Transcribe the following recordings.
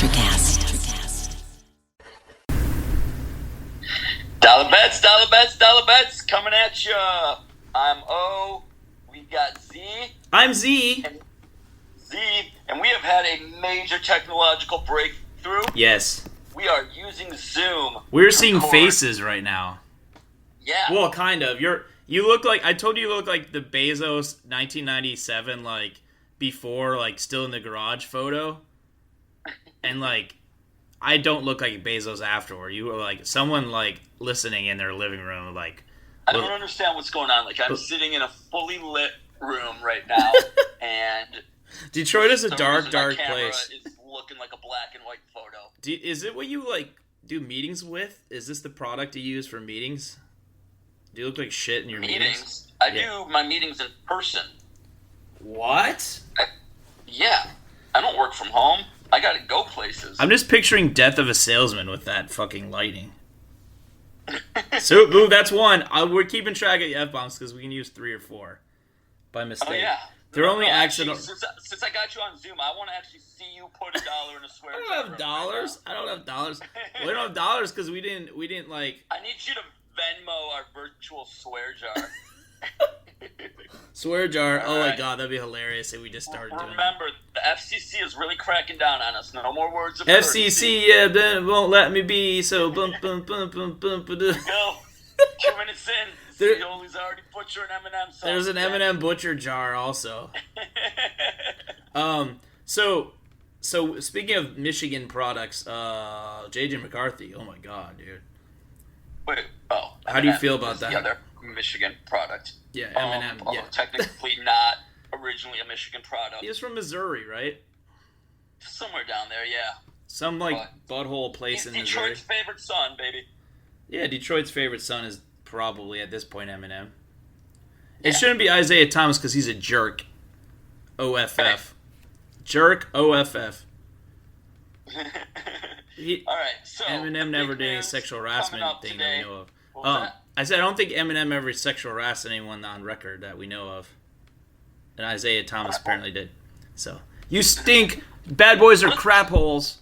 Electrocast. Dollar bets, coming at you. I'm O. We got Z. I'm Z. And we have had a major technological breakthrough. Yes. We are using Zoom. We're seeing faces right now. Yeah. Well, kind of. You look like, I told you look like the Bezos 1997, like, before, like, still in the garage photo. And, like, I don't look like Bezos afterward. You were, like, someone, like, listening in their living room, like... I don't understand what's going on. Like, I'm sitting in a fully lit room right now, and... Detroit is a dark place. My camera is looking like a black and white photo. Is it what you, like, do meetings with? Is this the product you use for meetings? Do you look like shit in your meetings? I do my meetings in person. What? Yeah. I don't work from home. I gotta go places. I'm just picturing Death of a Salesman with that fucking lighting. So, ooh, that's one. We're keeping track of the F-bombs because we can use 3 or 4 by mistake. Oh, yeah. They're only accidental. Since I got you on Zoom, I want to actually see you put $1 in a swear jar. I don't have dollars. I don't have dollars. We don't have dollars because we didn't like... I need you to Venmo our virtual swear jar. Swear jar. Oh my god, that'd be hilarious if we just started doing that. Remember, the FCC is really cracking down on us. No more words of FCC, yeah, then won't let me be, so bump. Go. 2 minutes in, Stalions already butchered an M&M song. There's an M&M butcher jar also. So speaking of Michigan products, JJ McCarthy, oh my god, dude. Wait, how do you feel about that? The other Michigan product. Yeah, M&M. Yeah, technically not originally a Michigan product. He was from Missouri, right? Somewhere down there, yeah. Some butthole place in Missouri. Detroit's favorite son, baby. Yeah, Detroit's favorite son is probably at this point Eminem. It shouldn't be Isaiah Thomas because he's a jerk. OFF. Hey. Jerk. OFF. All right, so Eminem never did any sexual harassment thing today. that we know of. I said I don't think Eminem ever sexual harassed anyone on record that we know of. And Isaiah Thomas apparently did. So, you stink. Bad boys are crap holes.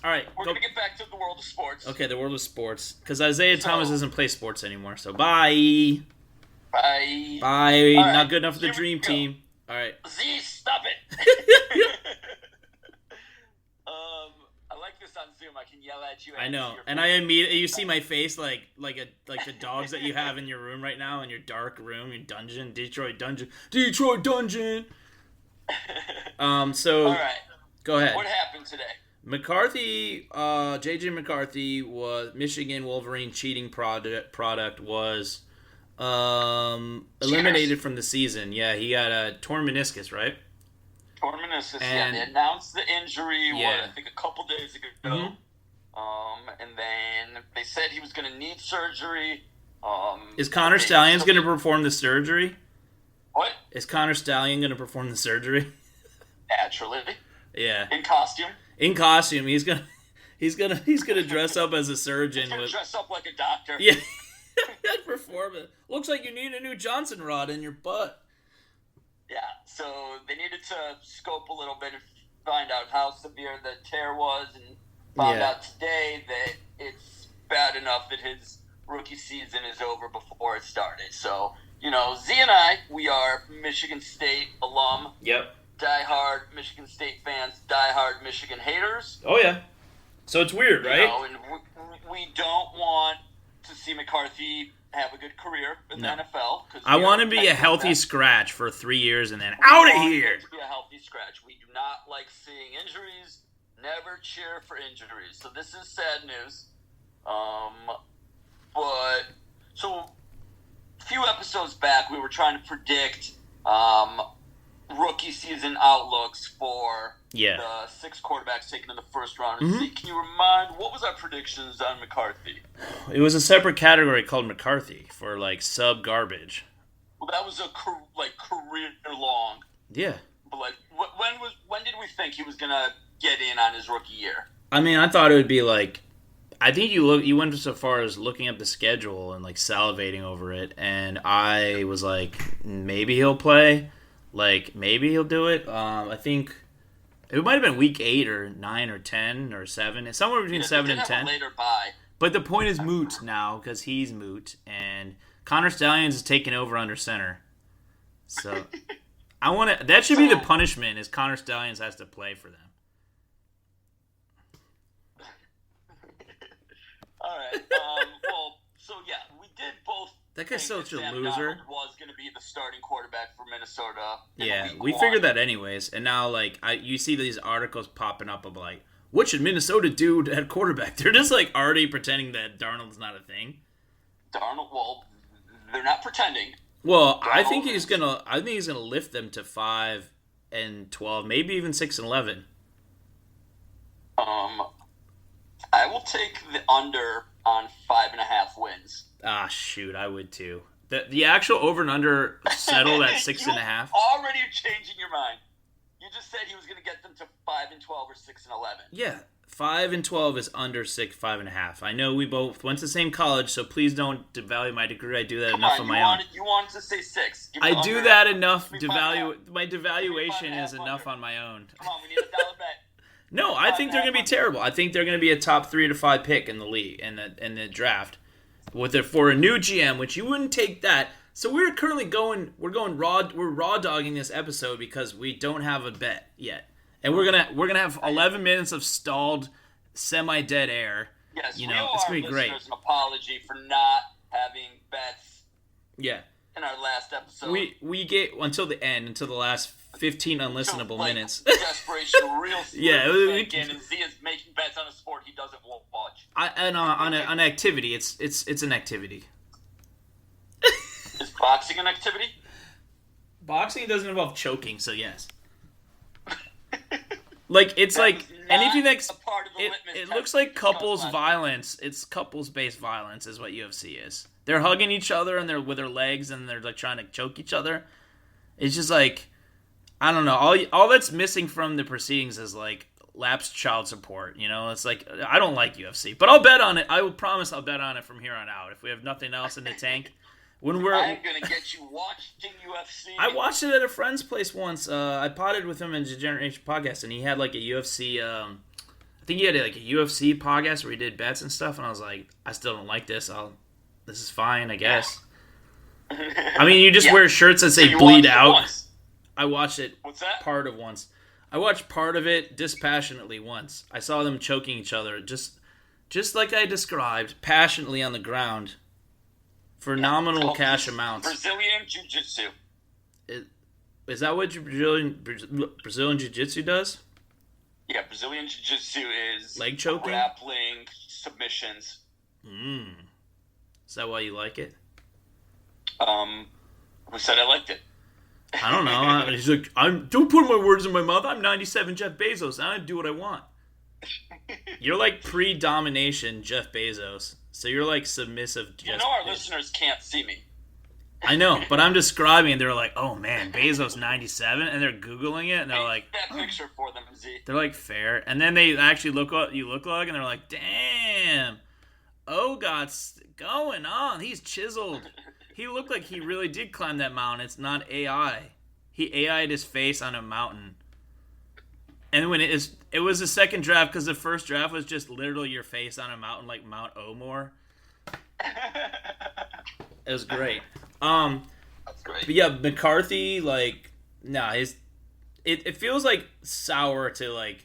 All right. We're going to get back to the world of sports. Okay, the world of sports. Because Isaiah Thomas doesn't play sports anymore. So, bye. Bye. Bye. All right, not good enough for the dream team. All right. Z, stop it. I like this on Zoom. I can yell at you. I know. And I immediately, you see my face like the dogs that you have in your room right now, in your dark room, your dungeon, Detroit dungeon. So, all right. Go ahead. What happened today? McCarthy, JJ McCarthy was Michigan Wolverine cheating product was eliminated from the season. Yeah, he got a torn meniscus, right? Torn meniscus. Yeah, they announced the injury. I think a couple days ago. Mm-hmm. And then they said he was going to need surgery. Is Connor Stallions going to perform the surgery? What? Is Connor Stallion going to perform the surgery? Naturally. Yeah. In costume. In costume, he's gonna dress up as a surgeon. He's gonna dress up like a doctor. Yeah. Perform it. Looks like you need a new Johnson rod in your butt. Yeah. So they needed to scope a little bit and find out how severe the tear was, and found out today that it's bad enough that his rookie season is over before it started. So, Z and I, we are Michigan State alum. Yep. Die-hard Michigan State fans, die-hard Michigan haters. Oh, yeah. So it's weird, right? And we don't want to see McCarthy have a good career in the NFL. I want to be a healthy scratch for 3 years and then out of here. To be a healthy scratch. We do not like seeing injuries. Never cheer for injuries. So this is sad news. But so a few episodes back, we were trying to predict rookie season outlooks for the 6 quarterbacks taken in the first round. Mm-hmm. Can you remind, what was our predictions on McCarthy? It was a separate category called McCarthy for like sub garbage. Well, that was a career long. Yeah. But when did we think he was gonna get in on his rookie year? I mean, I thought it would be like, I think you went so far as looking up the schedule and like salivating over it, and I was like, maybe he'll play. Like, maybe he'll do it. I think It might have been week 8 or 9 or 10 or 7. It's somewhere between 7 and 10. Later bye. But the point is moot now because he's moot, and Connor Stallions is taking over under center. So that should be the punishment is Connor Stallions has to play for them. All right. We did both. That guy's such a Sam loser. Darnold was going to be the starting quarterback for Minnesota. Yeah, we figured that anyways. And now, you see these articles popping up of what should Minnesota do at quarterback? They're just already pretending that Darnold's not a thing. They're not pretending. Well, I think he's gonna lift them to 5-12, maybe even 6-11. I will take the under on 5.5 wins. Ah, shoot, I would too. The actual over and under settled at 6.5. Already changing your mind. You just said he was going to get them to 5-12 or 6-11. Yeah, 5-12 is under 5.5. I know we both went to the same college, so please don't devalue my degree. I do that enough on my own. You wanted to say 6. I do that enough. My devaluation is enough on my own. Come on, we need $1 bet. No, I think they're going to be terrible. I think they're going to be a top 3 to 5 pick in the league in the draft. For a new GM, which you wouldn't take that. So we're currently we're raw dogging this episode because we don't have a bet yet, and we're gonna have 11 minutes of stalled, semi-dead air. Yes, it's gonna be great. An apology for not having bets. Yeah. In our last episode, we get until the last 15 unlistenable minutes. Desperation, real. Yeah, and Zia's making bets on a sport he doesn't watch. On an activity, it's an activity. Is boxing an activity? Boxing doesn't involve choking, so yes. Anything that's it looks like couples violence. It's couples-based violence is what UFC is. They're hugging each other and they're with their legs and they're trying to choke each other. It's just I don't know. All that's missing from the proceedings is lapsed child support. It's I don't like UFC, but I'll bet on it. I will promise I'll bet on it from here on out. If we have nothing else in the tank. I'm gonna get you watching UFC. I watched it at a friend's place once. I potted with him in Degeneration Podcast, and he had a UFC. I think he had a UFC podcast where he did bets and stuff. And I was like, I still don't like this. This is fine, I guess. I mean, you just wear shirts that say "bleed out." I watched it. What's that? Part of once. I watched part of it dispassionately once. I saw them choking each other, just like I described, passionately on the ground. For nominal cash amounts. Brazilian Jiu-Jitsu. Is that what Brazilian Jiu-Jitsu does? Yeah, Brazilian Jiu-Jitsu is leg choking, grappling, submissions. Is that why you like it? Who said I liked it? I don't know. He's like, don't put my words in my mouth. I'm 97 Jeff Bezos. I do what I want. You're pre-domination Jeff Bezos. So you're submissive. Our listeners can't see me. I know, but I'm describing and they're like, oh man, Bezos 97, and they're Googling it and they're like, that picture for them, Z. They're fair. And then they actually look what you look like and they're like, damn, God's going on. He's chiseled. He looked like he really did climb that mountain. It's not AI. He AI'd his face on a mountain. And when it was the second draft because the first draft was just literally your face on a mountain like Mount Omor. It was great. That's great. But yeah, McCarthy, it feels sour to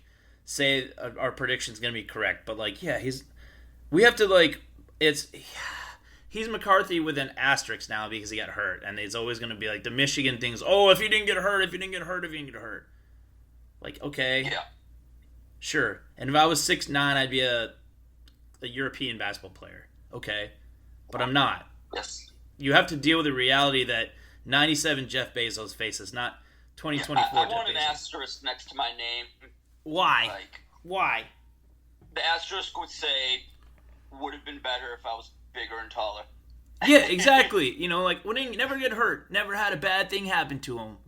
say our prediction's gonna be correct, but we have to he's McCarthy with an asterisk now because he got hurt, and it's always gonna be the Michigan things. Oh, if you didn't get hurt, if you didn't get hurt. Okay. Yeah. Sure. And if I was 6'9", I'd be a European basketball player. Okay. But I'm not. Yes. You have to deal with the reality that 97 Jeff Bezos faces, not 2024 Jeff Bezos. I want an asterisk next to my name. Why? Why? The asterisk would say, would have been better if I was bigger and taller. Yeah, exactly. Wouldn't never get hurt. Never had a bad thing happen to him.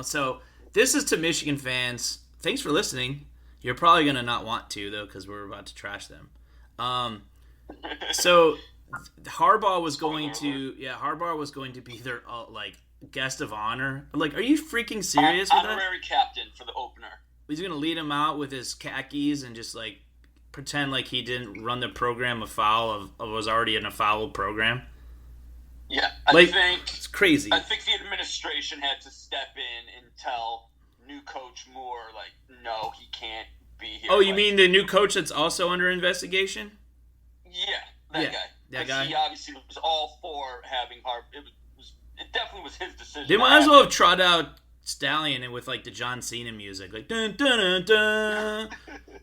So this is to Michigan fans. Thanks for listening. You're probably going to not want to, though, because we're about to trash them. So Harbaugh was going to be their guest of honor. Are you freaking serious with that? Honorary captain for the opener. he's gonna lead him out with his khakis and just like pretend like he didn't run the program afoul of was already in a foul program. Yeah, Like, I think it's crazy. I think the administration had to step in and tell new coach Moore, like, no, he can't be here. Oh, you like, mean the new coach that's also under investigation? Yeah, that guy. That guy. He obviously was all for having Harbaugh. It definitely was his decision. They might as well have trot out Stallion and with like the John Cena music, like dun dun dun dun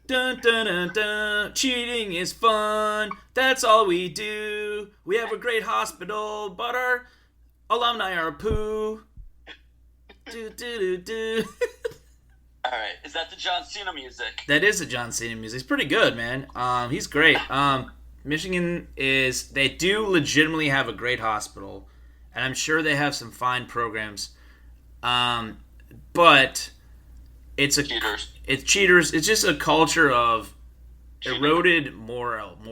dun dun dun dun. Cheating is fun. That's all we do. We have a great hospital, but our alumni are poo. Do do do do. All right, is that the John Cena music? That is the John Cena music. It's pretty good, man. He's great. Michigan they do legitimately have a great hospital, and I'm sure they have some fine programs. But it's Cheaters. It's cheaters. It's just a culture of eroded morals.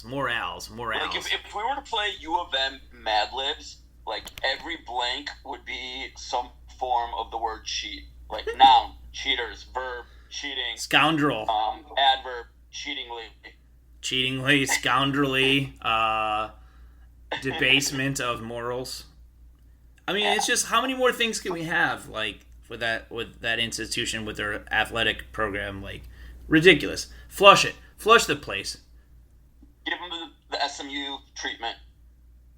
Like if we were to play U of M Mad Libs, like every blank would be some form of the word cheat. Like noun, cheaters, verb, cheating, scoundrel, adverb, cheatingly, scoundrelly, debasement of morals. I mean, it's just how many more things can we have like with that institution with their athletic program? Like ridiculous. Flush the place. Give them the SMU treatment.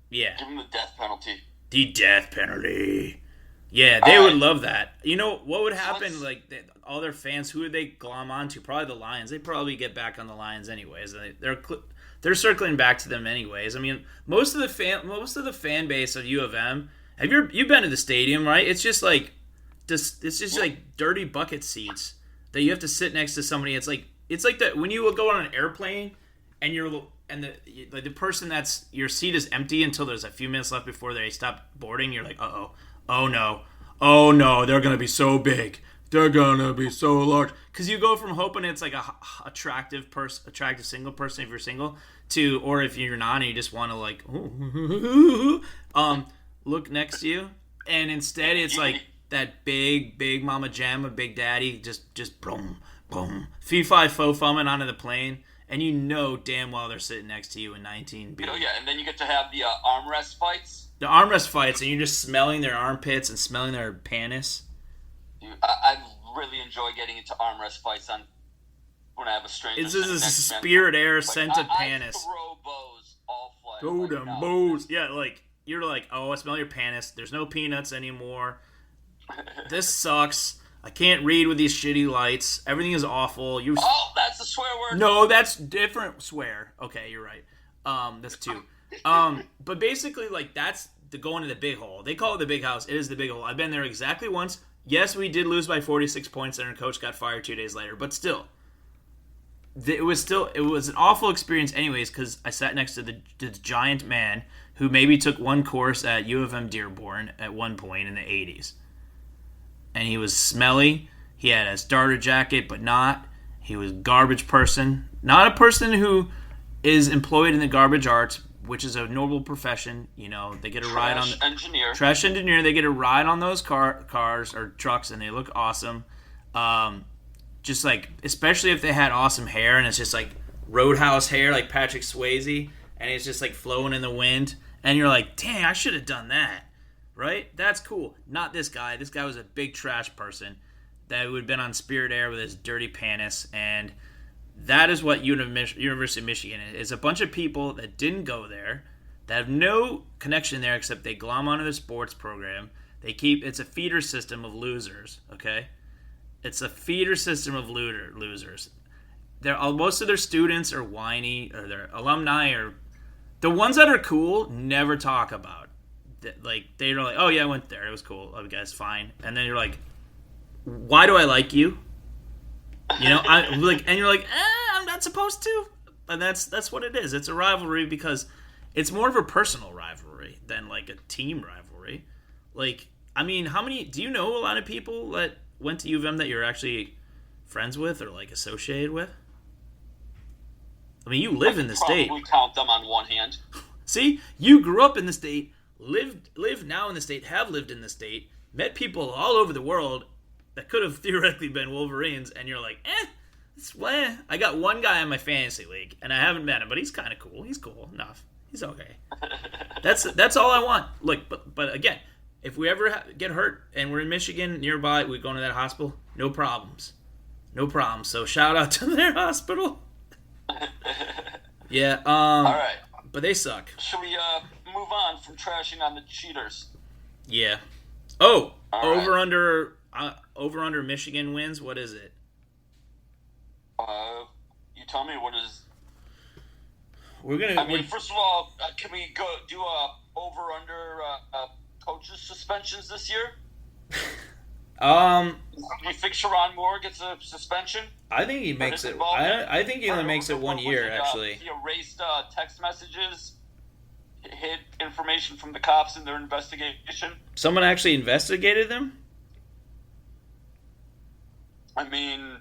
Yeah. Give them the death penalty. The death penalty. Yeah, they would love that. You know what would happen? Like all their fans, who would they glom onto? Probably the Lions. They probably get back on the Lions anyways. They're circling back to them anyways. I mean, most of the fan base of U of M. You've been to the stadium, right? It's just like like dirty bucket seats that you have to sit next to somebody. It's like that when you go on an airplane and the person that's your seat is empty until there's a few minutes left before they stop boarding. You're like, oh no, they're gonna be so big, they're gonna be so large. Because you go from hoping it's like a attractive single person if you're single to, or if you're not and you just want to like look next to you, and instead it's like that big mama jamma, big daddy, just boom, boom, fee-fi fo-fumming onto the plane, and you know damn well they're sitting next to you in 19B. You know, yeah, and then you get to have the armrest fights. The armrest fights, and you're just smelling their armpits and smelling their panis. Dude, I really enjoy getting into armrest fights when I have a stranger. It's just a Spirit Air scented panis. I throw bows all flight. Go them bows. Yeah, like you're like, oh, I smell your panis. There's no peanuts anymore. This sucks. I can't read with these shitty lights. Everything is awful. Oh, that's a swear word. No, that's different swear. Okay, you're right. That's two. But basically, like, that's the going to the big hole. They call it the big house. It is the big hole. I've been there exactly once. Yes, we did lose by 46 points, and our coach got fired 2 days later. But still, it was an awful experience anyways, because I sat next to the giant man who maybe took one course at U of M Dearborn at one point in the 80s. And he was smelly. He had a starter jacket, but not. He was a garbage person. Not a person who is employed in the garbage arts, which is a noble profession. You know, they get a ride on trash engineer. They get a ride on those cars or trucks, and they look awesome. Just like, especially if they had awesome hair, and it's just like Roadhouse hair, like Patrick Swayze, and it's just like flowing in the wind, and you're like, dang, I should have done that, right? That's cool. Not this guy. This guy was a big trash person that would have been on Spirit Air with his dirty panis, and that is what University of Michigan is. A bunch of people that didn't go there, that have no connection there except they glom onto the sports program. It's a feeder system of losers, okay? It's a feeder system of losers. Most of their students are whiny, or their alumni are... The ones that are cool never talk about. Like, they're like, oh yeah, I went there. It was cool. Oh, guys, fine. And then you're like, why do I like you? You know, and you're like, I'm not supposed to. And that's what it is. It's a rivalry because it's more of a personal rivalry than like a team rivalry. Like, I mean, do you know a lot of people that went to U of M that you're actually friends with or like associated with? I mean, you live in the state. Probably count them on one hand. See, you grew up in the state, live now in the state, have lived in the state, met people all over the world, that could have theoretically been Wolverines, and you're like, I got one guy in my fantasy league, and I haven't met him, but he's kind of cool. He's cool enough. He's okay. That's all I want. Look, but again, if we ever get hurt and we're in Michigan nearby, we go to that hospital. No problems. So shout out to their hospital. Yeah. All right. But they suck. Should we move on from trashing on the cheaters? Yeah. Oh, All over under Michigan wins. What is it? You tell me what is. We're first of all, can we go do a over under coaches suspensions this year? Do you think Sharon Moore gets a suspension? I think he makes it. I think he only makes it 1 year. Actually, he erased text messages, hid information from the cops in their investigation. Someone actually investigated them. I mean,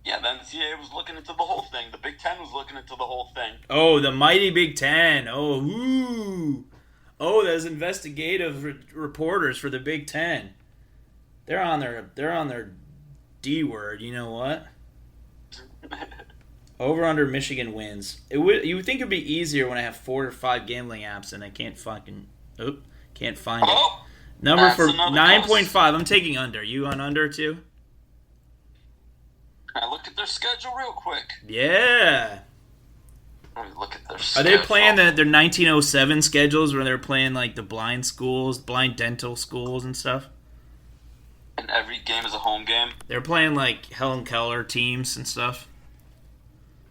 yeah, the NCAA was looking into the whole thing. The Big Ten was looking into the whole thing. Oh, the mighty Big Ten. Oh, ooh. Oh, those investigative reporters for the Big Ten. They're on their D word. You know what? Over under Michigan wins. You would think it'd be easier when I have 4 or 5 gambling apps and I can't find it. Number for 9.5. I'm taking under. You on under too? I look at their schedule real quick. Yeah. Let me look at their schedule. Are they playing their 1907 schedules where they're playing like the blind schools, blind dental schools and stuff? And every game is a home game? They're playing like Helen Keller teams and stuff.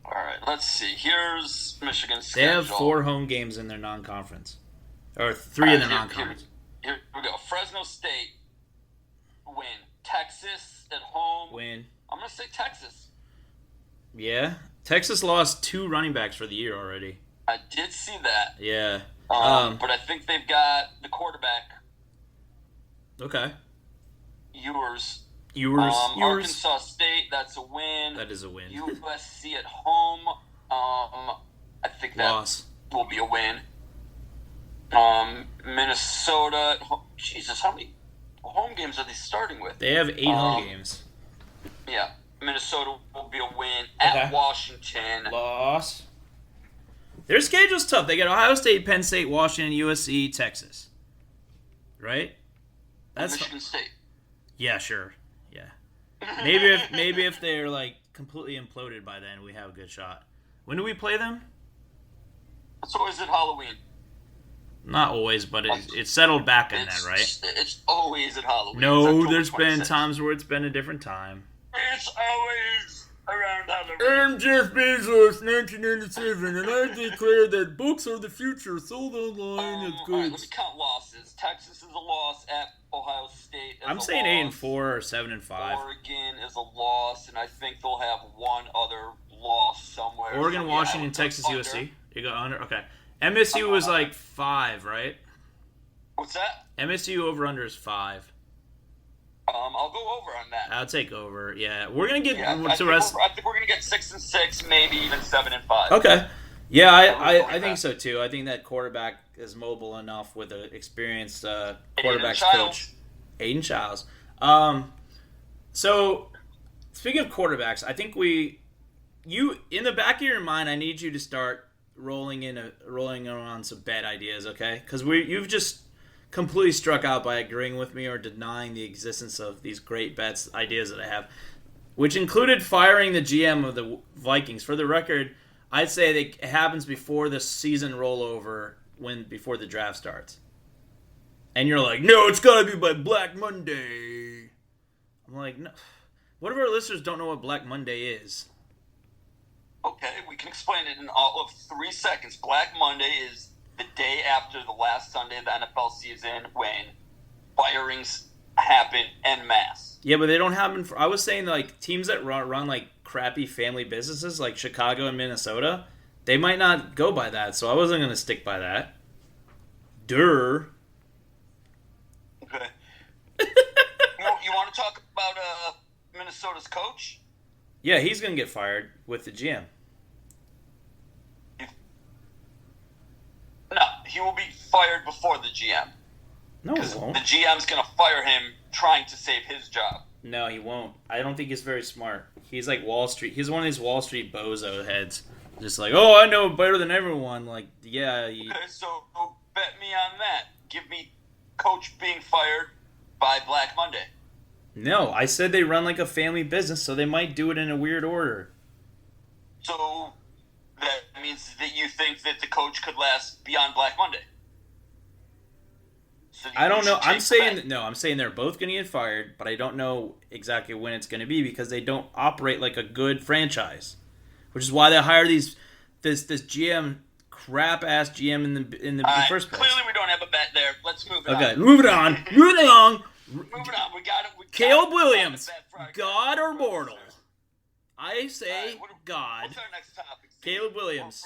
All right, let's see. Here's Michigan's schedule. They have 4 home games in their non-conference. Or 3 in the non-conference. Here we go. Fresno State, win. Texas at home. Win. I'm going to say Texas. Yeah. Texas lost 2 running backs for the year already. I did see that. Yeah. But I think they've got the quarterback. Okay. Ewers. Ewers. Arkansas State, that's a win. That is a win. USC at home. I think that will be a win. Minnesota. Jesus, how many home games are they starting with? They have 8 home games. Yeah. Minnesota will be a win. At Washington. Loss. Their schedule's tough. They got Ohio State, Penn State, Washington, USC, Texas. Right? That's Michigan State. Yeah, sure. Yeah. Maybe if they're like completely imploded by then, we have a good shot. When do we play them? It's always at Halloween. Not always, but it's settled back in that, right? It's always at Halloween. No, there's been times where it's been a different time. It's always around Halloween. I'm Jeff Bezos, 1997, and I declare that books are the future, sold online as goods. All right, let me count losses. Texas is a loss at Ohio State. I'm saying 8-4 or 7-5. Oregon is a loss, and I think they'll have one other loss somewhere. Oregon, Washington, Texas, under. USC. You got under? Okay. MSU was like 5, right? What's that? MSU over under is 5. I'll go over on that. I'll take over. Yeah, we're gonna get I think we're gonna get 6-6, maybe even 7-5. Okay. Yeah, I think so too. I think that quarterback is mobile enough with an experienced quarterback coach, Aiden Childs. So speaking of quarterbacks, I think you in the back of your mind, I need you to start rolling on some bet ideas, okay? Because you've just completely struck out by agreeing with me or denying the existence of these great bets ideas that I have, which included firing the GM of the Vikings. For the record, I'd say that it happens before the season rollover, before the draft starts. And you're like, no, it's got to be by Black Monday. I'm like, no. What if our listeners don't know what Black Monday is? Okay, we can explain it in all of 3 seconds. Black Monday is the day after the last Sunday of the NFL season when firings happen en masse. Yeah, but they don't happen I was saying like teams that run like crappy family businesses like Chicago and Minnesota, they might not go by that, so I wasn't going to stick by that. Durr. Okay. You want to talk about Minnesota's coach? Yeah, he's going to get fired with the GM. No, he will be fired before the GM. No, he won't. The GM's going to fire him trying to save his job. No, he won't. I don't think he's very smart. He's like Wall Street. He's one of these Wall Street bozo heads. Just like, oh, I know better than everyone. Like, yeah. Okay, so bet me on that. Give me coach being fired by Black Monday. No, I said they run like a family business, so they might do it in a weird order. So that means that you think that the coach could last beyond Black Monday. So I don't know. I'm saying they're both going to get fired, but I don't know exactly when it's going to be because they don't operate like a good franchise, which is why they hire this GM, crap ass GM in the first place. Clearly, we don't have a bet there. Let's move on. Okay, moving on. Moving along. Moving on. We got it. Caleb Williams, God or mortal? I say God. What's our next topic? Caleb Williams.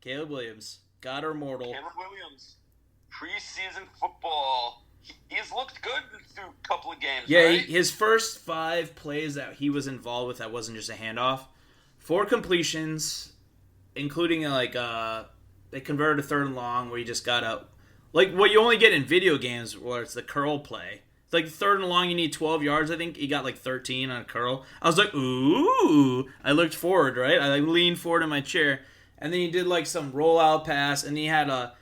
Caleb Williams, God or mortal? Caleb Williams. Preseason football. He's looked good through a couple of games. Yeah, right? his first 5 plays that he was involved with that wasn't just a handoff. 4 completions, including they converted a 3rd and long where he just got out. Like what you only get in video games where it's the curl play. It's like 3rd and long, you need 12 yards. I think he got like 13 on a curl. I was like, ooh. I looked forward, right? I leaned forward in my chair. And then he did like some rollout pass. And he had the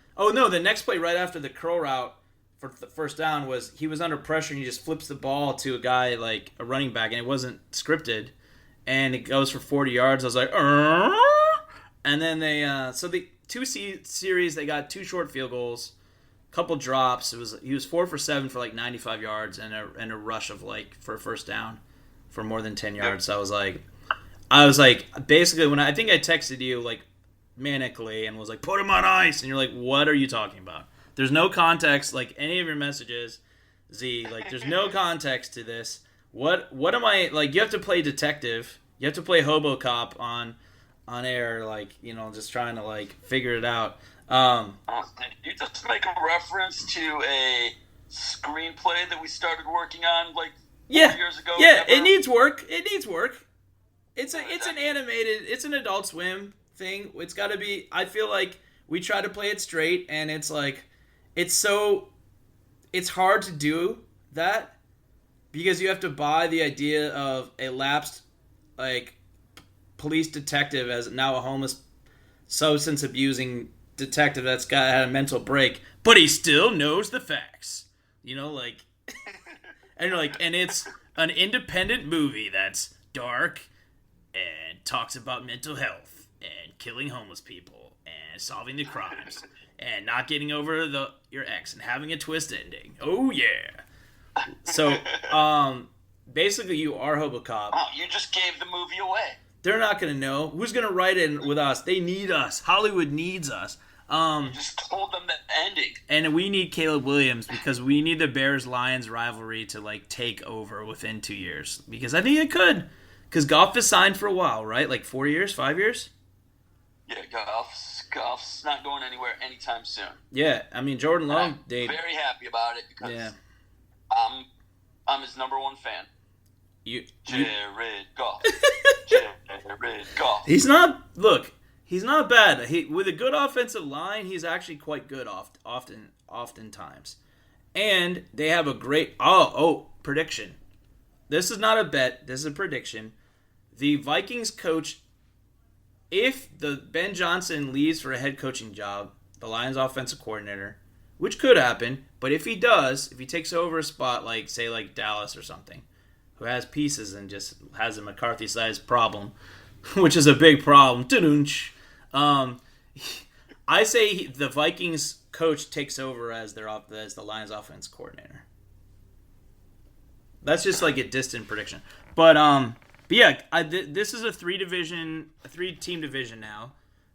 next play right after the curl route for the first down was he was under pressure and he just flips the ball to a guy like a running back. And it wasn't scripted. And it goes for 40 yards. I was like, and then the 2 series, they got 2 short field goals. Couple drops. He was 4 for 7 for like 95 yards and a rush of like for a first down for more than 10 yards. So I was like basically when I think I texted you like manically and was like put him on ice and you're like what are you talking about? There's no context like any of your messages, Z. Like there's no context to this. What am I like? You have to play detective. You have to play hobo cop on air. Like just trying to like figure it out. Did you just make a reference to a screenplay that we started working on like 4 years ago? Yeah, it needs work. It's an animated, it's an Adult Swim thing. It's got to be. I feel like we try to play it straight, and it's like it's hard to do that because you have to buy the idea of a lapsed like police detective as now a homeless substance abusing detective that's had a mental break, but he still knows the facts. And it's an independent movie that's dark and talks about mental health and killing homeless people and solving the crimes and not getting over your ex and having a twist ending. Oh yeah. So basically you are Hobocop. Oh, you just gave the movie away. They're not going to know. Who's going to write it with us? They need us. Hollywood needs us. You just told them the ending. And we need Caleb Williams because we need the Bears-Lions rivalry to like take over within 2 years. Because I think it could. Because Goff is signed for a while, right? Like 4 years, 5 years? Yeah, Goff's not going anywhere anytime soon. Yeah, I mean, Jordan Love, I'm very happy about it because I'm his number 1 fan. Jared Goff. Jared Goff. He's not bad. With a good offensive line, he's actually quite good oftentimes. And they have a great prediction. This is not a bet, this is a prediction. The Vikings coach, if the Ben Johnson leaves for a head coaching job, the Lions offensive coordinator, which could happen, but if he does, if he takes over a spot like say like Dallas or something, who has pieces and just has a McCarthy-sized problem, which is a big problem. I say the Vikings coach takes over as the Lions offense coordinator. That's just like a distant prediction. But yeah, this is a 3-team division now.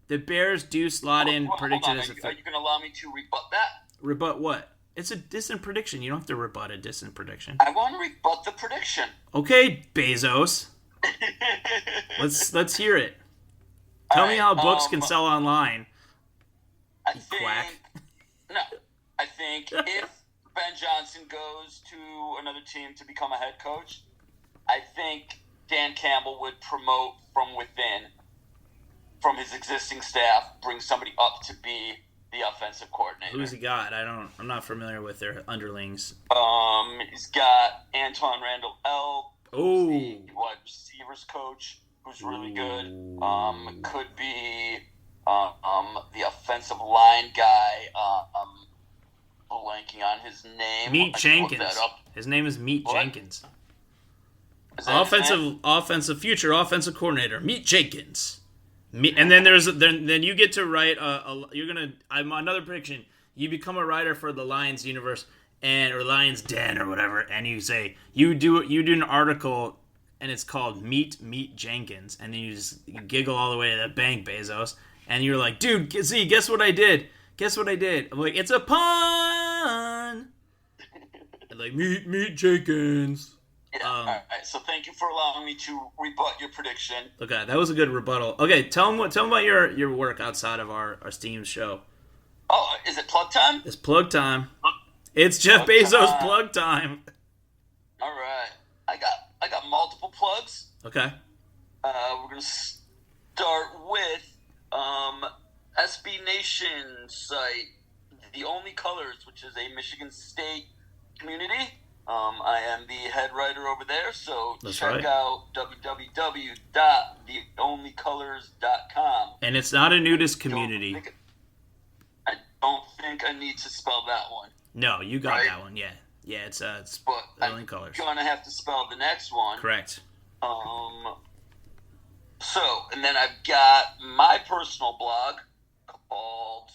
The Bears do slot in predicted as a. Are you going to allow me to rebut that? Rebut what? It's a distant prediction. You don't have to rebut a distant prediction. I want to rebut the prediction. Okay, Bezos. Let's hear it. Tell me how books can sell online. Quack. No, I think if Ben Johnson goes to another team to become a head coach, I think Dan Campbell would promote from within, from his existing staff, bring somebody up to be the offensive coordinator. Who's he got? I'm not familiar with their underlings. He's got Antoine Randall L. Oh, the wide receivers coach, who's really good. Could be the offensive line guy. Blanking on his name. Meat Jenkins. His name is Meat Jenkins. Future offensive coordinator, Meat Jenkins. And then then you get to write I'm another prediction. You become a writer for the Lions universe or Lions Den or whatever, and you say you do an article and it's called Meat Jenkins, and then you giggle all the way to the bank, Bezos, and you're like, dude, see, guess what I did? I'm like, it's a pun. Like Meat Jenkins. Yeah. All right. So thank you for allowing me to rebut your prediction. Okay, that was a good rebuttal. Okay, tell them about your work outside of our Steam show. Oh, is it plug time? It's plug time. It's Jeff Bezos plug time. All right. I got multiple plugs. Okay. We're gonna start with SB Nation site, The Only Colors, which is a Michigan State community. I am the head writer over there, so check out www.theonlycolors.com. And it's not a nudist community. I don't think I need to spell that one. No, you got that one, yeah. Yeah, it's The Only Colors. I'm gonna have to spell the next one. Correct. And then I've got my personal blog called...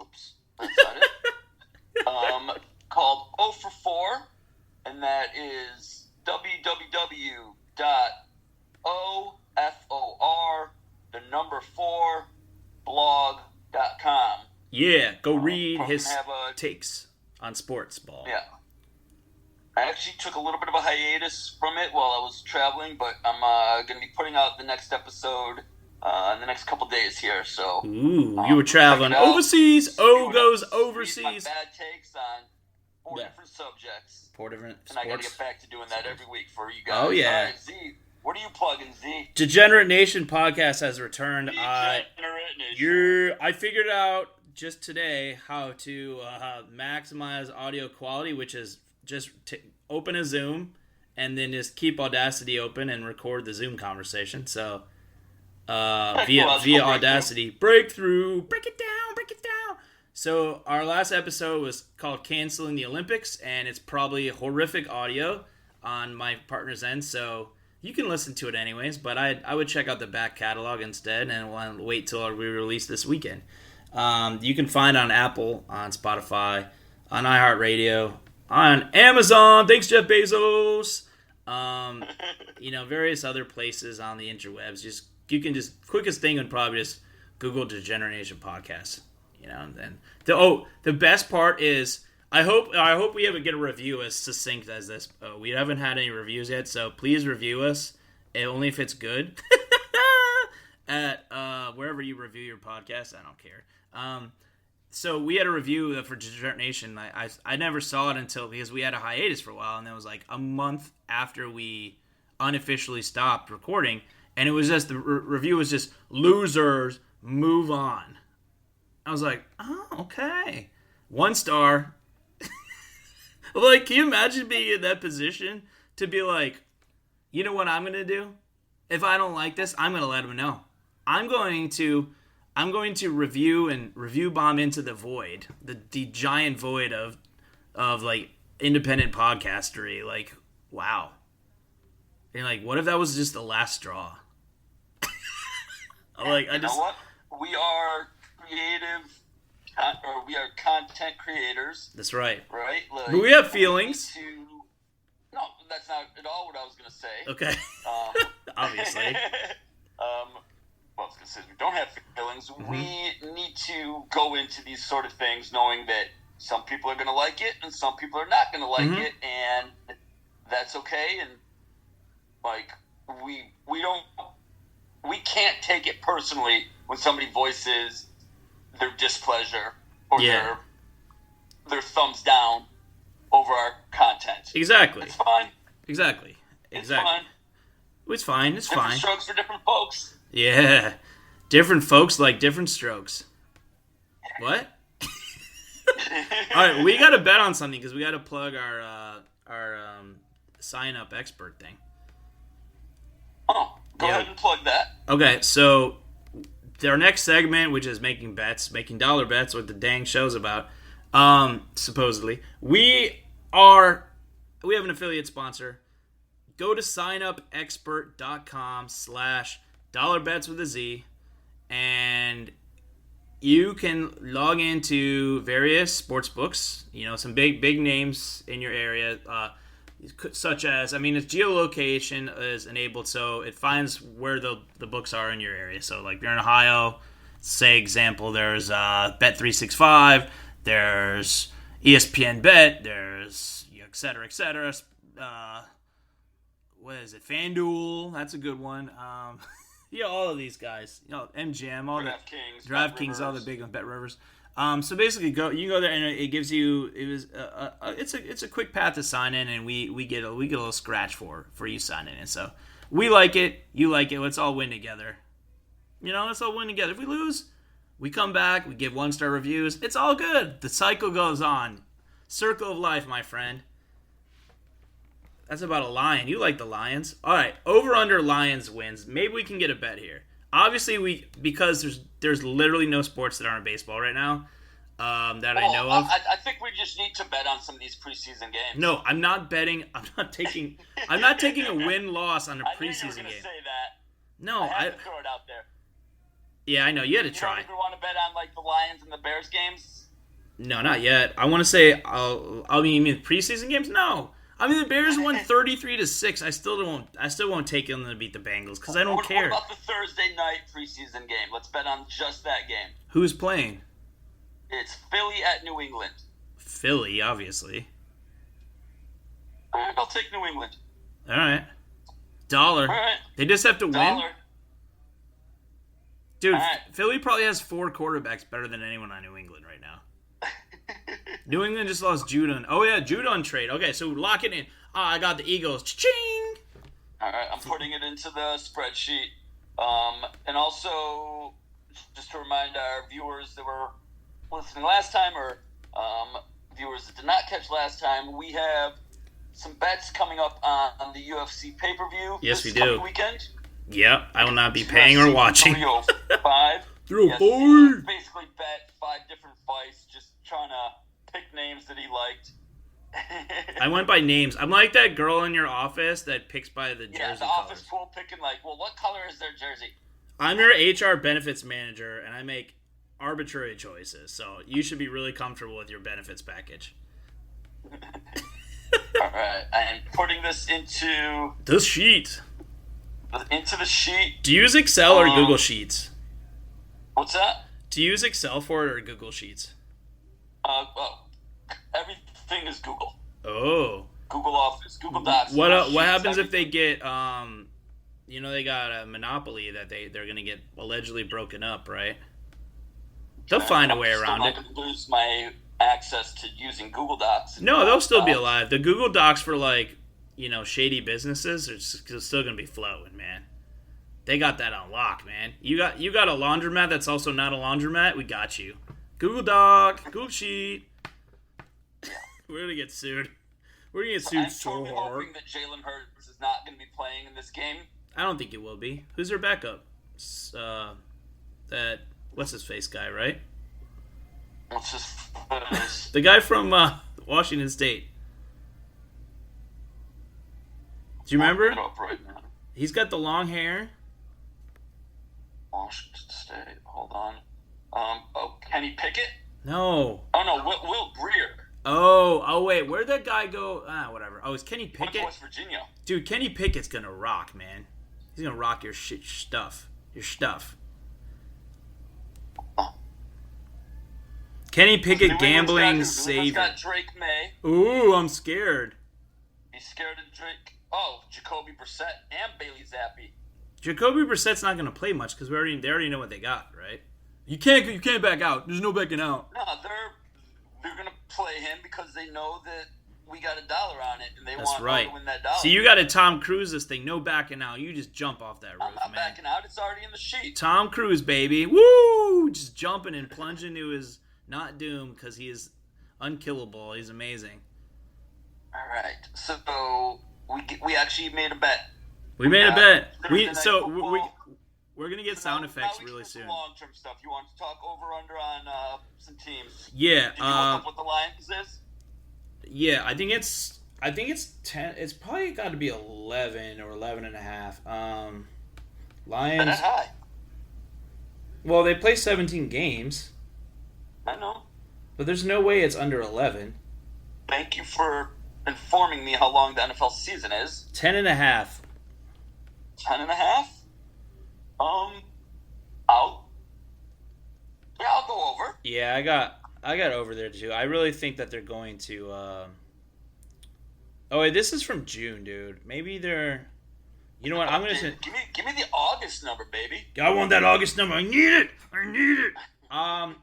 Oops, that's not it. Called 0 for 4, and that is www.ofor4blog.com. Yeah, go read his takes on sports ball. Yeah. I actually took a little bit of a hiatus from it while I was traveling, but I'm going to be putting out the next episode in the next couple days here. So, you were traveling overseas. Goes overseas. My bad takes on 4 different subjects. 4 different sports. And I got to get back to doing that every week for you guys. Oh, yeah. All right, Z, what are you plugging, Z? Degenerate Nation podcast has returned. Degenerate Nation. I figured out just today how to maximize audio quality, which is just open a Zoom and then just keep Audacity open and record the Zoom conversation. So via Audacity, breakthrough, break it down. So our last episode was called Canceling the Olympics, and it's probably horrific audio on my partner's end, so you can listen to it anyways, but I would check out the back catalog instead and want to wait till we release this weekend. You can find on Apple, on Spotify, on iHeartRadio, on Amazon. Thanks, Jeff Bezos. Various other places on the interwebs. Quickest thing would probably just Google Degenerate Nation podcast. And the best part is I hope we get a review as succinct as this. We haven't had any reviews yet, so please review us, only if it's good. At wherever you review your podcast, I don't care. So we had a review for Degenerate Nation. I never saw it because we had a hiatus for a while, and it was like a month after we unofficially stopped recording, and it was just the review was just losers move on. I was like, oh, okay. 1 star. Like, can you imagine being in that position to be like, you know what I'm going to do? If I don't like this, I'm going to let them know. I'm going to review bomb into the void, the giant void of like independent podcastery. Like, wow. And like, what if that was just the last straw? Like, you know what? We are we are content creators. That's right. Right? Like, but we have feelings. No, that's not at all what I was going to say. Okay. Obviously. Well, since we don't have feelings, mm-hmm. we need to go into these sort of things knowing that some people are going to like it and some people are not going to like mm-hmm. it, and that's okay. And like we can't take it personally when somebody voices their displeasure or their thumbs down over our content. Exactly. It's fine. Exactly. It's fine. It's fine. Different strokes for different folks. Yeah. Different folks like different strokes. What? All right, we got to bet on something because we got to plug our sign up expert thing. Oh, go ahead and plug that. Okay, so our next segment, which is making dollar bets, what the dang show's about. Supposedly, we have an affiliate sponsor. Go to signupexpert.com/dollarbets with a Z, and you can log into various sports books. Some big names in your area, such as its geolocation is enabled, so it finds where the books are in your area. So, like, if you're in Ohio, say example, there's Bet365, there's ESPN Bet, there's et cetera, et cetera. What is it? FanDuel, that's a good one. All of these guys. MGM, all DraftKings, all the big ones, BetRivers. So basically, you can go there, and it gives you. It's a quick path to sign in, and we get a little scratch for you signing in. So we like it, you like it. Let's all win together. Let's all win together. If we lose, we come back. We give 1-star reviews. It's all good. The cycle goes on. Circle of life, my friend. That's about a Lion. You like the Lions. All right, over/under Lions wins. Maybe we can get a bet here. Obviously, because there's literally no sports that aren't baseball right now I know of. I think we just need to bet on some of these preseason games. No, I'm not betting. I'm not taking a win-loss on a preseason game. I knew you were going to say that. No, I had to throw it out there. Yeah, I know. You had to try. You don't even want to bet on the Lions and the Bears games? No, not yet. I want to say, you mean preseason games? No. The Bears won 33-6. I still won't take them to beat the Bengals because I don't care. What about the Thursday night preseason game? Let's bet on just that game. Who's playing? It's Philly at New England. Philly, obviously. All right, I'll take New England. All right. $1. All right. They just have to win? Dude, right. Philly probably has 4 quarterbacks better than anyone on New England right now. New England just lost Judon. Oh, yeah, Judon trade. Okay, so lock it in. I got the Eagles. Cha-ching! All right, I'm putting it into the spreadsheet. And also, just to remind our viewers that were listening last time, or viewers that did not catch last time, we have some bets coming up on the UFC pay-per-view. Yes, we do. Weekend. Yep, I will not be paying or watching. 305. 305. Basically bet 5 different fights, just trying to pick names that he liked. I went by names. I'm like that girl in your office that picks by the jersey the office pool picking what color is their jersey? I'm your HR benefits manager, and I make arbitrary choices, so you should be really comfortable with your benefits package. All right, I'm putting this into the sheet. Into the sheet. Do you use Excel or Google Sheets? What's that? Do you use Excel for it or Google Sheets? Everything is Google. Oh. Google Office, Google Docs. What happens if they get they got a monopoly that they're gonna get allegedly broken up, right? They'll find a way around it. I'm not gonna lose my access to using Google Docs. No, they'll still be alive. The Google Docs for shady businesses are still gonna be flowing, man. They got that on lock, man. You got a laundromat that's also not a laundromat. We got you. Google Doc, Google Sheet. We're gonna get sued. We're gonna get sued so hard. I'm hoping that Jalen Hurts is not gonna be playing in this game. I don't think it will be. Who's their backup? That what's his face guy, right? What's his face? The guy from Washington State. Do you remember? Right now. He's got the long hair. Washington State. Hold on. Kenny Pickett? No. Oh no, Will Greer. Oh wait, where'd that guy go? Whatever. Oh, it's Kenny Pickett. West Virginia. Dude, Kenny Pickett's gonna rock, man. He's gonna rock your stuff. Your stuff. Oh. Kenny Pickett, gambling savior. Got Drake May. Ooh, I'm scared. He's scared of Drake. Oh, Jacoby Brissett and Bailey Zappi. Jacoby Brissett's not gonna play much because they already know what they got, right? You can't back out. There's no backing out. No, they're gonna play him because they know that we got $1 on it and they want to win that $1. So you got to Tom Cruise this thing. No backing out. You just jump off that roof, I'm not backing out. It's already in the sheet. Tom Cruise, baby. Woo! Just jumping and plunging into his not Doom, because he is unkillable. He's amazing. All right. So we actually made a bet. We made a bet. Thursday night We're gonna get sound effects really soon. Long-term stuff. You want to talk over/under on some teams? Yeah. Did you look up what the Lions is? Yeah, I think it's 10. It's probably got to be 11 or 11.5. Lions. That high. Well, they play 17 games. I know. But there's no way it's under 11. Thank you for informing me how long the NFL season is. 10.5. 10.5? I'll go over. Yeah, I got over there too. I really think that they're going to. Oh wait, this is from June, dude. Maybe they're. You know what? I'm gonna say. Give me the August number, baby. I want that August number. I need it.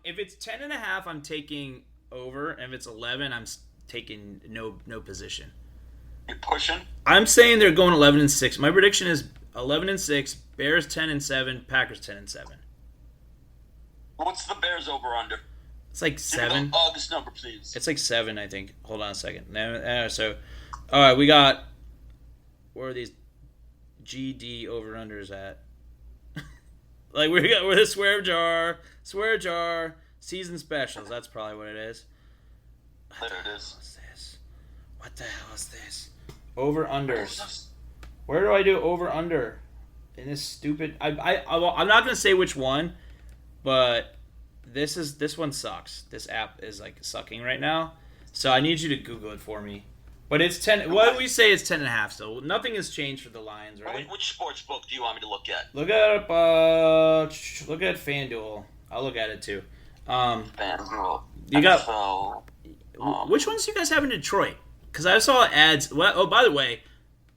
If it's 10.5, I'm taking over. And if it's 11, I'm taking no position. You're pushing. I'm saying they're going 11-6. My prediction is 11-6. Bears 10-7. Packers 10-7. What's the Bears over/under? It's like 7. August number, please. It's like 7, I think. Hold on a second. So, all right, we got. Where are these GD over/unders at? Like we're the swear jar, season specials. That's probably what it is. There it is. What's this? What the hell is this? Over/unders. Where do I do over/under? In this stupid. I'm not gonna say which one, but this one sucks. This app is like sucking right now, so I need you to Google it for me. But it's 10. What do we say? It's 10.5. So nothing has changed for the Lions, right? Which sports book do you want me to look at? Look at FanDuel. I'll look at it too. FanDuel. You got. NFL, which ones do you guys have in Detroit? Because I saw ads. Well, oh, by the way,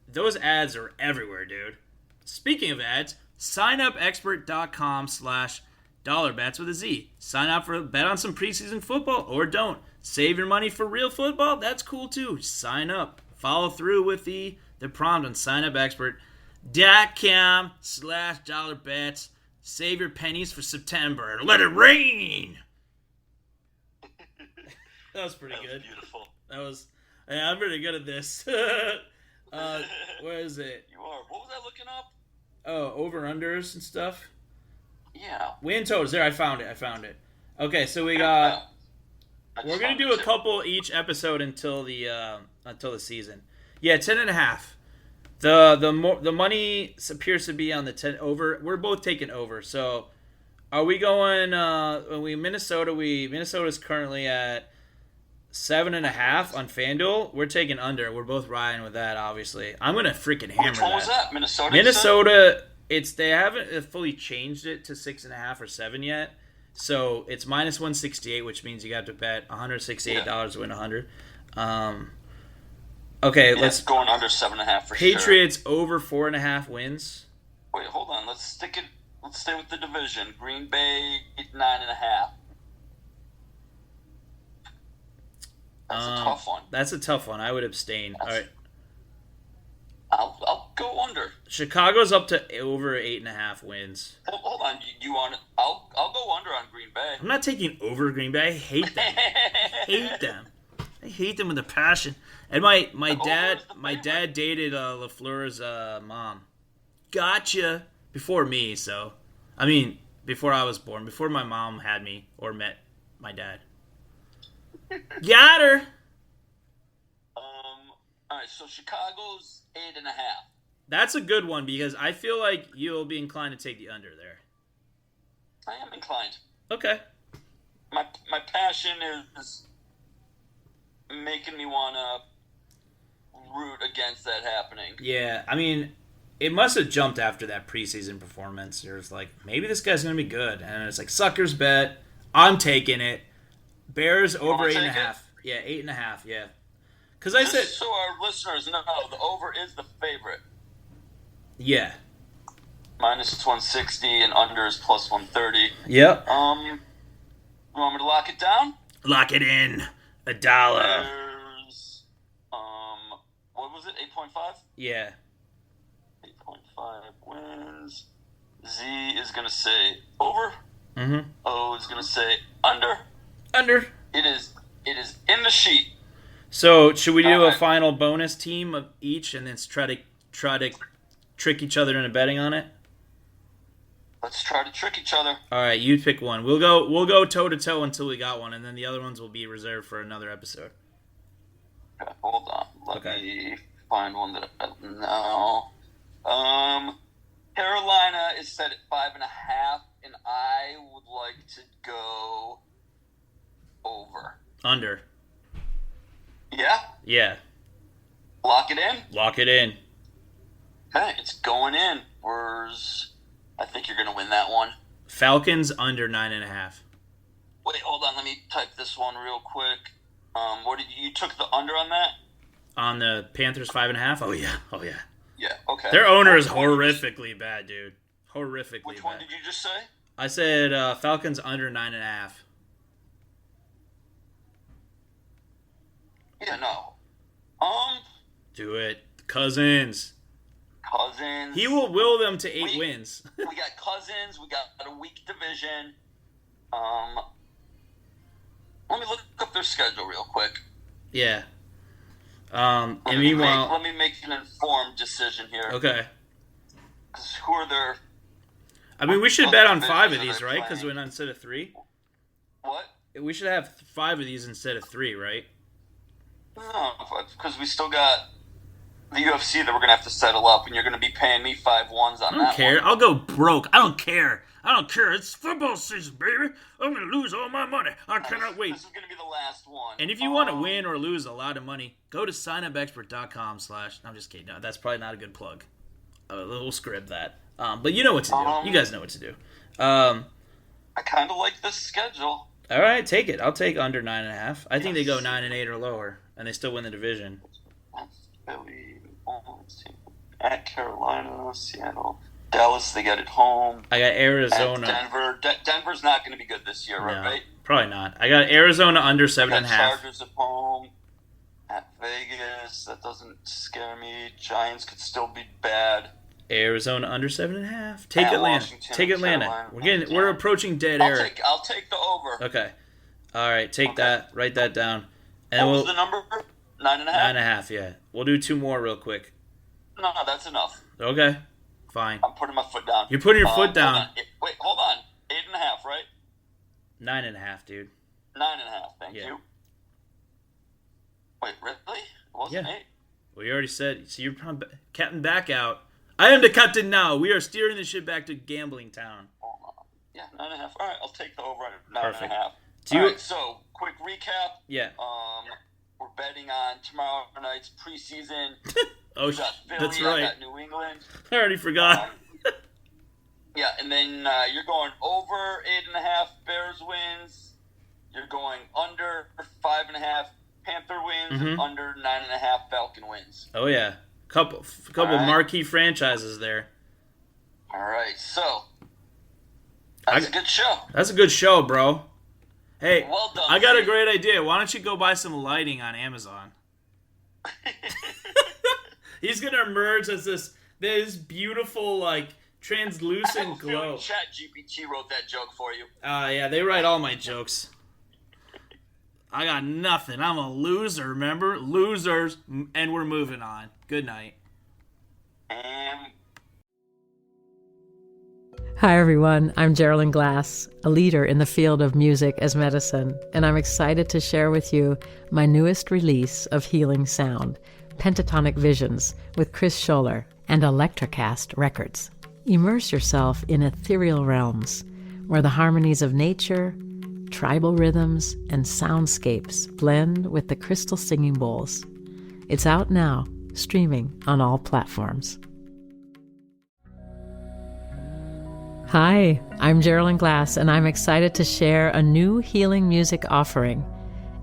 those ads are everywhere, dude. Speaking of ads, signupexpert.com/$bets with a Z. Sign up for a bet on some preseason football or don't. Save your money for real football? That's cool too. Sign up. Follow through with the prompt on signupexpert.com/$bets. Save your pennies for September and let it rain. That was pretty good. Beautiful. Yeah, I'm pretty good at this. Where is it? You are. What was I looking up? Oh, over-unders and stuff. Yeah. Win totals. There, I found it. Okay, so we got. We're gonna do a couple each episode until the season. Yeah, 10.5. The money appears to be on the 10 over. We're both taking over. So, are we going? Minnesota's currently at 7.5 on FanDuel. We're taking under. We're both riding with that. Obviously, I'm gonna freaking hammer Which one was that? Minnesota. Minnesota. They haven't fully changed it to 6.5 or 7 yet. So it's -168, which means you got to bet $168 to win 100. Okay, let's going under 7.5 for Patriots over 4.5 wins. Wait, hold on. Let's stay with the division. Green Bay 9.5. That's a tough one. That's a tough one. I would abstain. All right. I'll go under. Chicago's up to over 8.5 wins. Hold on. You want it? I'll go under on Green Bay. I'm not taking over Green Bay. I hate them. I hate them with a passion. And my dad dated LaFleur's mom. Gotcha. Before me, so I mean before I was born, before my mom had me or met my dad. Got her. All right, so Chicago's 8.5. That's a good one because I feel like you'll be inclined to take the under there. I am inclined. Okay. My passion is making me want to root against that happening. Yeah, I mean, it must have jumped after that preseason performance. There's like, maybe this guy's going to be good. And it's like, sucker's bet. I'm taking it. Bears over 8.5. Yeah, 8.5, yeah. Because I said, so our listeners know, the over is the favorite. Yeah. -160 and under is +130. Yep. You want me to lock it down? Lock it in. $1. Bears, what was it? 8.5? Yeah. 8.5 wins. Z is gonna say over. Mm-hmm. O is gonna say under. Under. It is in the sheet. So should we do a final bonus team of each and then try to trick each other into betting on it? Let's try to trick each other. All right, you pick one. We'll go toe to toe until we got one, and then the other ones will be reserved for another episode. Okay, hold on. Let me find one that I know. Carolina is set at 5.5, and I would like to go over. Under. Yeah? Yeah. Lock it in? Lock it in. Okay, it's going in. I think you're going to win that one. Falcons under 9.5. Wait, hold on. Let me type this one real quick. What did you took the under on that? On the Panthers 5.5? Oh yeah. Yeah, okay. Their owner is horrifically bad, dude. Horrifically bad. Which one did you just say? I said Falcons under 9.5. Yeah, no. Do it. Cousins. He will will them to 8 wins. We got Cousins. We got a weak division. Let me look up their schedule real quick. Yeah. And meanwhile, let me make an informed decision here. Okay. Because who are their? I mean, we should bet on 5 of these, right? Because we're instead of 3. What? We should have 5 of these instead of 3, right? No, because we still got the UFC that we're gonna have to settle up, and you're gonna be paying me 5 ones on that. I don't care. I'll go broke. I don't care. It's football season, baby. I'm gonna lose all my money. I cannot wait. This is gonna be the last one. And if you want to win or lose a lot of money, go to signupexpert.com/ I'm just kidding. No, that's probably not a good plug. We'll script that. But you know what to do. You guys know what to do. I kind of like this schedule. All right, take it. I'll take under 9.5. I think they go 9-8 or lower, and they still win the division. Philly, at Carolina, Seattle, Dallas. They get it home. I got Arizona. At Denver. Denver's not going to be good this year, right? Probably not. I got Arizona under 7.5. Chargers at home. At Vegas, that doesn't scare me. Giants could still be bad. Arizona under 7.5. Take Atlanta. Washington, take Atlanta. We're approaching dead air. I'll take the over. Okay. All right. Take that. Write that down. And what was the number? 9.5. 9.5. Yeah. We'll do 2 more real quick. No, that's enough. Okay. Fine. I'm putting my foot down. You're putting your foot down. Hold on. 8.5, right? 9.5, dude. 9.5. Thank you. Wait, really? It wasn't 8? Well, you already said. So you're Captain back out. I am the captain now. We are steering the ship back to gambling town. Yeah, 9.5. All right, I'll take the over 9.5. Perfect. All right, so quick recap. Yeah. We're betting on tomorrow night's preseason. Oh, Philly, that's right. I got New England. I already forgot. Yeah, and then you're going over 8.5 Bears wins. You're going under 5.5 Panther wins, and under 9.5 Falcon wins. Oh yeah, couple marquee franchises there. All right, so that's a good show. That's a good show, bro. Hey, well done, I got a great idea. Why don't you go buy some lighting on Amazon? He's gonna emerge as this beautiful, like, translucent glow. Chat GPT wrote that joke for you. Yeah, they write all my jokes. I got nothing. I'm a loser, remember? Losers, and we're moving on. Good night. Hi, everyone. I'm Geraldine Glass, a leader in the field of music as medicine, and I'm excited to share with you my newest release of healing sound, Pentatonic Visions, with Chris Scholler and Electrocast Records. Immerse yourself in ethereal realms where the harmonies of nature, tribal rhythms, and soundscapes blend with the crystal singing bowls. It's out now, streaming on all platforms. Hi, I'm Geraldine Glass, and I'm excited to share a new healing music offering,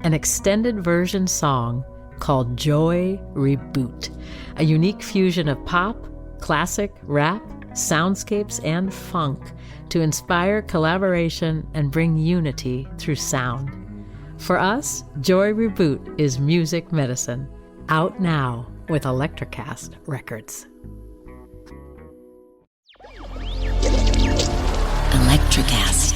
an extended version song called Joy Reboot, a unique fusion of pop, classic, rap, soundscapes, and funk to inspire collaboration and bring unity through sound. For us, Joy Reboot is music medicine, out now with Electrocast Records. Electrocast.